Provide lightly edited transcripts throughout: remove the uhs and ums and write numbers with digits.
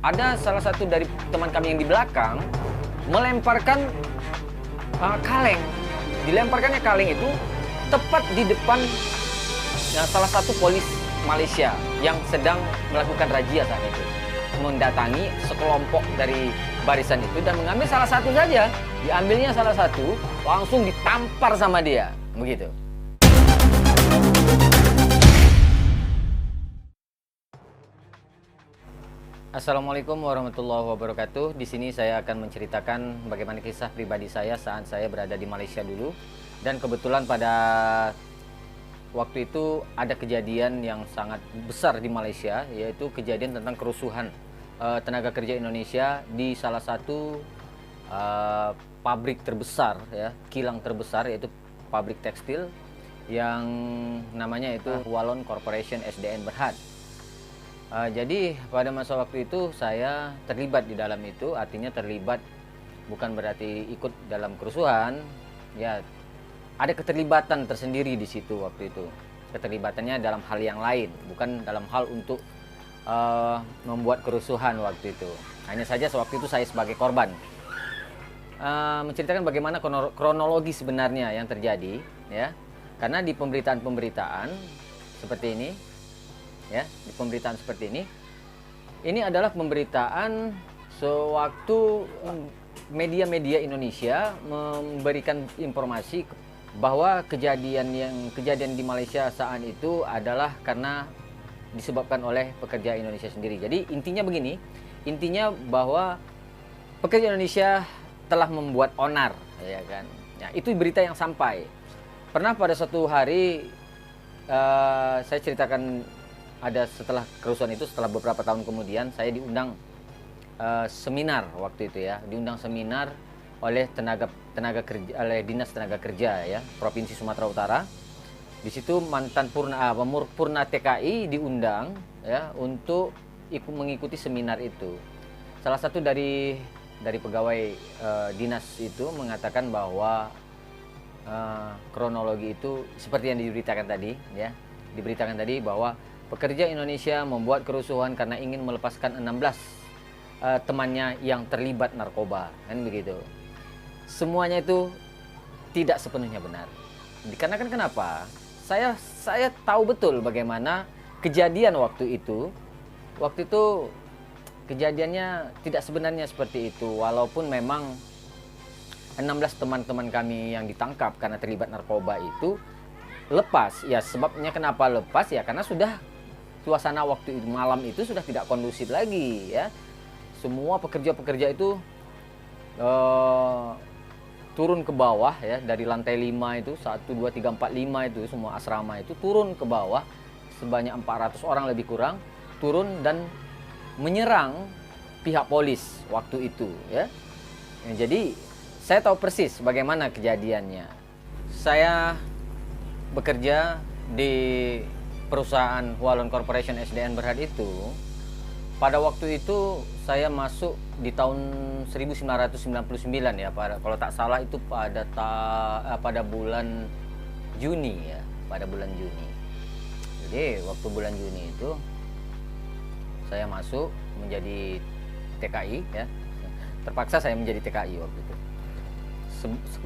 ada salah satu dari teman kami yang di belakang melemparkan kaleng. Dilemparkannya kaleng itu tepat di depan salah satu polis Malaysia yang sedang melakukan razia saat itu. Mendatangi sekelompok dari barisan itu dan mengambil salah satu saja. Diambilnya salah satu, langsung ditampar sama dia. Begitu. Assalamualaikum warahmatullahi wabarakatuh. Di sini saya akan menceritakan bagaimana kisah pribadi saya saat saya berada di Malaysia dulu. Dan kebetulan pada waktu itu ada kejadian yang sangat besar di Malaysia, yaitu kejadian tentang kerusuhan tenaga kerja Indonesia di salah satu pabrik terbesar, ya, kilang terbesar, yaitu pabrik tekstil yang namanya itu Hualon Corporation SDN Berhad. Jadi pada masa waktu itu saya terlibat di dalam itu, artinya terlibat bukan berarti ikut dalam kerusuhan, ya ada keterlibatan tersendiri di situ waktu itu. Keterlibatannya dalam hal yang lain, bukan dalam hal untuk membuat kerusuhan waktu itu. Hanya saja sewaktu itu saya sebagai korban. Menceritakan bagaimana kronologi sebenarnya yang terjadi, ya, karena di pemberitaan-pemberitaan seperti ini. Ya, di pemberitaan seperti ini adalah pemberitaan sewaktu media-media Indonesia memberikan informasi bahwa kejadian di Malaysia saat itu adalah karena disebabkan oleh pekerja Indonesia sendiri. Jadi intinya begini, intinya bahwa pekerja Indonesia telah membuat onar, ya kan? Ya, itu berita yang sampai. Pernah pada suatu hari saya ceritakan, ada setelah kerusuhan itu, setelah beberapa tahun kemudian saya diundang seminar waktu itu, ya, diundang seminar oleh oleh Dinas Tenaga Kerja, ya, Provinsi Sumatera Utara. Di situ mantan Purna TKI diundang, ya, untuk mengikuti seminar itu. Salah satu dari pegawai dinas itu mengatakan bahwa kronologi itu seperti yang diberitakan tadi, ya, diberitakan tadi bahwa pekerja Indonesia membuat kerusuhan karena ingin melepaskan 16 temannya yang terlibat narkoba, kan begitu. Semuanya itu tidak sepenuhnya benar. Dikarenakan kenapa? Saya tahu betul bagaimana kejadian waktu itu. Waktu itu kejadiannya tidak sebenarnya seperti itu, walaupun memang 16 teman-teman kami yang ditangkap karena terlibat narkoba itu lepas. Ya, sebabnya kenapa lepas, ya karena sudah suasana waktu itu, malam itu sudah tidak kondusif lagi, ya. Semua pekerja-pekerja itu turun ke bawah, ya, dari lantai 5 itu, 1, 2, 3, 4, 5 itu, semua asrama itu turun ke bawah, sebanyak 400 orang lebih kurang, turun dan menyerang pihak polis waktu itu, ya. Jadi saya tahu persis bagaimana kejadiannya. Saya bekerja di perusahaan Hualon Corporation SDN Berhad itu. Pada waktu itu saya masuk di tahun 1999, ya, kalau tak salah itu pada bulan Juni, ya, pada bulan Juni. Jadi waktu bulan Juni itu saya masuk menjadi TKI, ya. Terpaksa saya menjadi TKI waktu itu.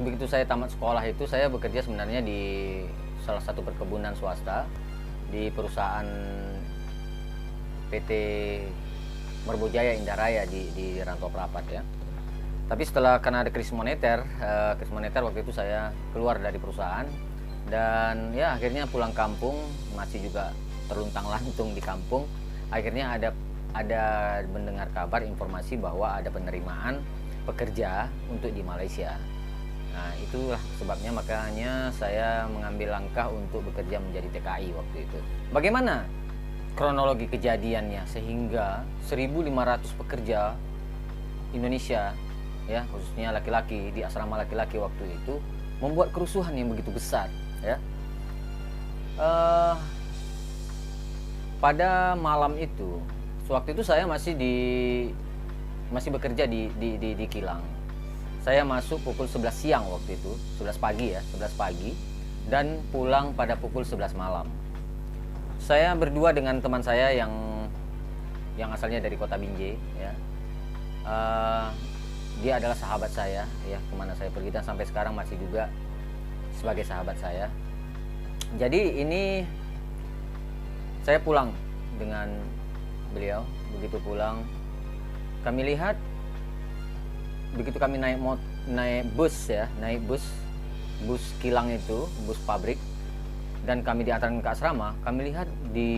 Begitu saya tamat sekolah itu saya bekerja sebenarnya di salah satu perkebunan swasta di perusahaan PT Merbojaya Indah Raya di Rantau Prapat, ya. Tapi karena ada krisis moneter waktu itu saya keluar dari perusahaan dan, ya, akhirnya pulang kampung, masih juga terluntang-lantung di kampung. Akhirnya ada mendengar kabar informasi bahwa ada penerimaan pekerja untuk di Malaysia. Nah, itulah sebabnya makanya saya mengambil langkah untuk bekerja menjadi TKI waktu itu. Bagaimana kronologi kejadiannya sehingga 1.500 pekerja Indonesia, ya, khususnya laki-laki di asrama laki-laki waktu itu membuat kerusuhan yang begitu besar, ya. Pada malam itu, sewaktu itu saya masih bekerja di kilang. Saya masuk pukul 11 siang waktu itu, 11 pagi, ya, 11 pagi, dan pulang pada pukul 11 malam. Saya berdua dengan teman saya yang yang asalnya dari kota Binjai ya. Dia adalah sahabat saya ya, kemana saya pergi, dan sampai sekarang masih juga sebagai sahabat saya. Jadi ini saya pulang dengan beliau. Begitu pulang, kami lihat, begitu kami naik bus ya, bus kilang itu, bus pabrik, dan kami diantarkan ke asrama. Kami lihat di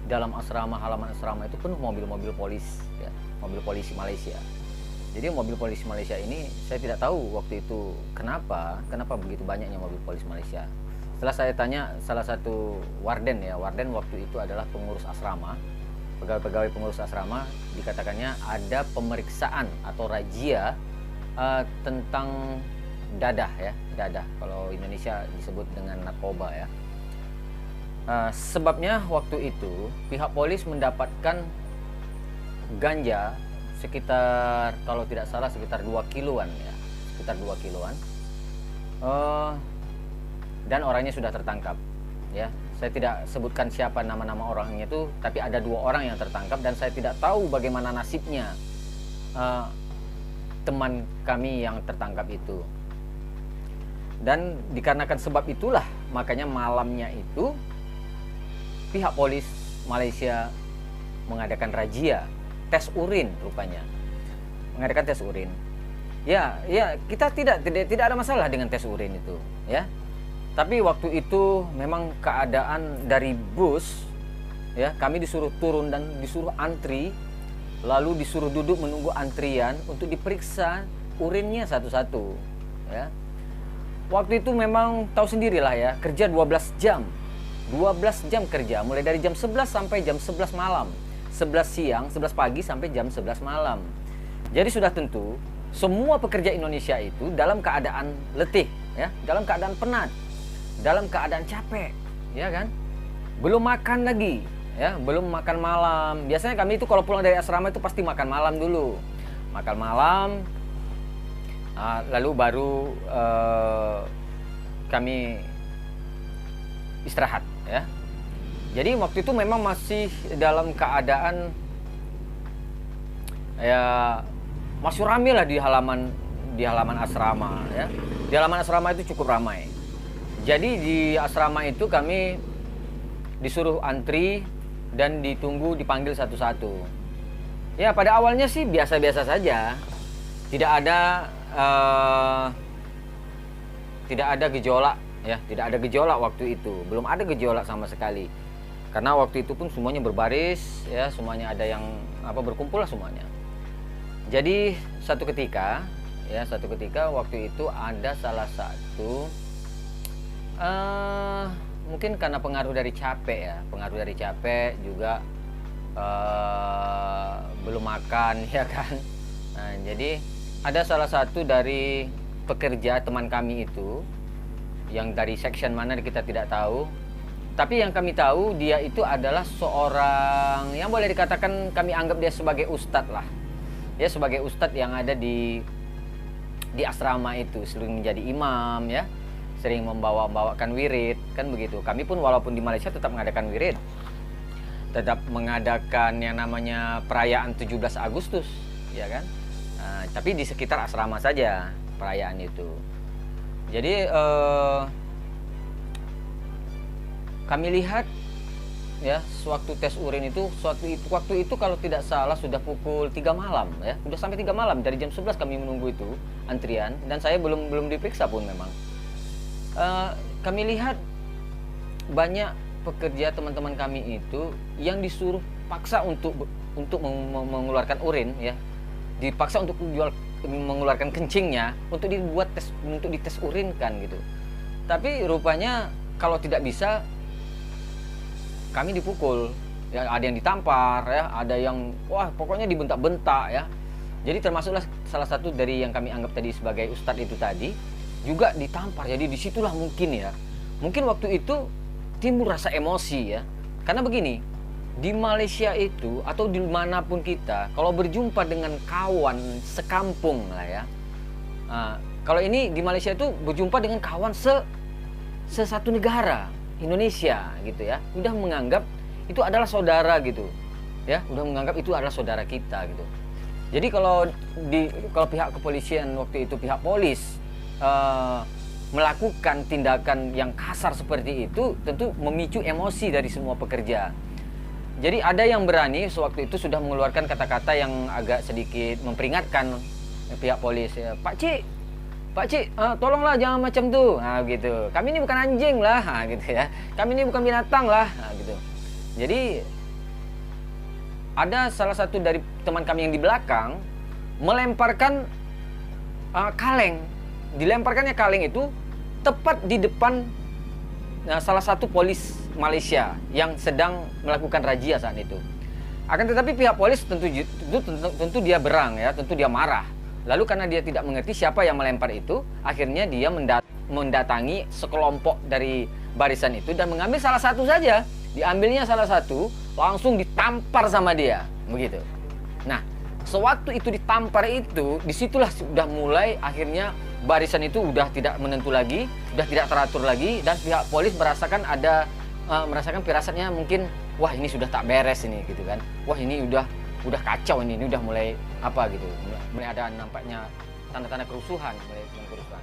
dalam asrama, halaman asrama itu penuh mobil-mobil polisi ya, mobil polisi Malaysia. Jadi mobil polisi Malaysia ini saya tidak tahu waktu itu kenapa begitu banyaknya mobil polisi Malaysia. Setelah saya tanya salah satu warden ya, warden waktu itu adalah pengurus asrama, pegawai-pegawai pengurus asrama, dikatakannya ada pemeriksaan atau razia tentang dadah ya, dadah kalau Indonesia disebut dengan narkoba ya. Sebabnya waktu itu pihak polis mendapatkan ganja sekitar, kalau tidak salah sekitar 2 kiloan ya, sekitar 2 kiloan, dan orangnya sudah tertangkap ya. Saya tidak sebutkan siapa nama-nama orangnya itu, tapi ada 2 orang yang tertangkap, dan saya tidak tahu bagaimana nasibnya teman kami yang tertangkap itu. Dan dikarenakan sebab itulah makanya malamnya itu pihak polis Malaysia mengadakan razia tes urin, rupanya mengadakan tes urin. Ya, kita tidak ada masalah dengan tes urin itu ya. Tapi waktu itu memang keadaan dari bus ya, kami disuruh turun dan disuruh antri, lalu disuruh duduk menunggu antrian untuk diperiksa urinnya satu-satu ya. Waktu itu memang tahu sendirilah ya, kerja 12 jam kerja, mulai dari jam 11 sampai jam 11 malam, 11 siang, 11 pagi sampai jam 11 malam. Jadi sudah tentu semua pekerja Indonesia itu dalam keadaan letih ya, dalam keadaan penat, dalam keadaan capek ya kan, belum makan lagi ya, belum makan malam. Biasanya kami itu kalau pulang dari asrama itu pasti makan malam dulu, makan malam, lalu baru kami istirahat ya. Jadi waktu itu memang masih dalam keadaan ya, masih ramai lah di halaman asrama ya. Di halaman asrama itu cukup ramai. Jadi di asrama itu kami disuruh antri dan ditunggu, dipanggil satu-satu. Ya pada awalnya sih biasa-biasa saja, tidak ada gejolak ya, tidak ada gejolak waktu itu, belum ada gejolak sama sekali. Karena waktu itu pun semuanya berbaris ya, semuanya ada yang berkumpul lah semuanya. Jadi satu ketika waktu itu ada salah satu mungkin karena pengaruh dari capek juga, belum makan ya kan. Nah, jadi ada salah satu dari pekerja teman kami itu, yang dari section mana kita tidak tahu, tapi yang kami tahu dia itu adalah seorang yang boleh dikatakan kami anggap dia sebagai ustadz lah ya, sebagai ustadz yang ada di asrama itu, sering menjadi imam ya, sering membawakan wirid kan begitu. Kami pun walaupun di Malaysia tetap mengadakan wirid, tetap mengadakan yang namanya perayaan 17 Agustus ya kan. Tapi di sekitar asrama saja perayaan itu. Jadi kami lihat ya, sewaktu tes urin itu, waktu itu kalau tidak salah sudah pukul 3 malam ya, sudah sampai 3 malam, dari jam 11 kami menunggu itu antrian, dan saya belum diperiksa pun memang. Kami lihat banyak pekerja teman-teman kami itu yang disuruh paksa untuk mengeluarkan urin ya, dipaksa untuk mengeluarkan kencingnya untuk dibuat tes, untuk dites urin kan gitu. Tapi rupanya kalau tidak bisa, kami dipukul ya, ada yang ditampar ya, ada yang pokoknya dibentak-bentak ya. Jadi termasuklah salah satu dari yang kami anggap tadi sebagai ustadz itu tadi juga ditampar. Jadi disitulah mungkin waktu itu timbul rasa emosi ya, karena begini, di Malaysia itu atau dimanapun kita, kalau berjumpa dengan kawan sekampung lah ya, kalau ini di Malaysia itu berjumpa dengan kawan sesatu negara, Indonesia gitu ya, udah menganggap itu adalah saudara gitu. ya udah menganggap itu adalah saudara kita gitu. Jadi kalau pihak kepolisian waktu itu, pihak polis melakukan tindakan yang kasar seperti itu, tentu memicu emosi dari semua pekerja. Jadi ada yang berani sewaktu itu sudah mengeluarkan kata-kata yang agak sedikit memperingatkan pihak polis, ya, Pak Cik, tolonglah jangan macam tuh, nah, gitu. Kami ini bukan anjing lah, nah, gitu ya. Kami ini bukan binatang lah, nah, gitu. Jadi ada salah satu dari teman kami yang di belakang melemparkan kaleng. Dilemparkannya kaleng itu tepat di depan salah satu polis Malaysia yang sedang melakukan razia saat itu. Akan tetapi pihak polis tentu dia berang ya, tentu dia marah. Lalu karena dia tidak mengerti siapa yang melempar itu, akhirnya dia mendatangi sekelompok dari barisan itu dan mengambil salah satu saja. Diambilnya salah satu, langsung ditampar sama dia, begitu. Nah, sewaktu itu ditampar itu, disitulah sudah mulai akhirnya barisan itu udah tidak menentu lagi, udah tidak teratur lagi, dan pihak polis merasakan merasakan firasatnya mungkin, wah ini sudah tak beres ini gitu kan, wah ini udah kacau ini udah mulai apa gitu, mulai ada nampaknya tanda-tanda kerusuhan, mulai kerusuhan.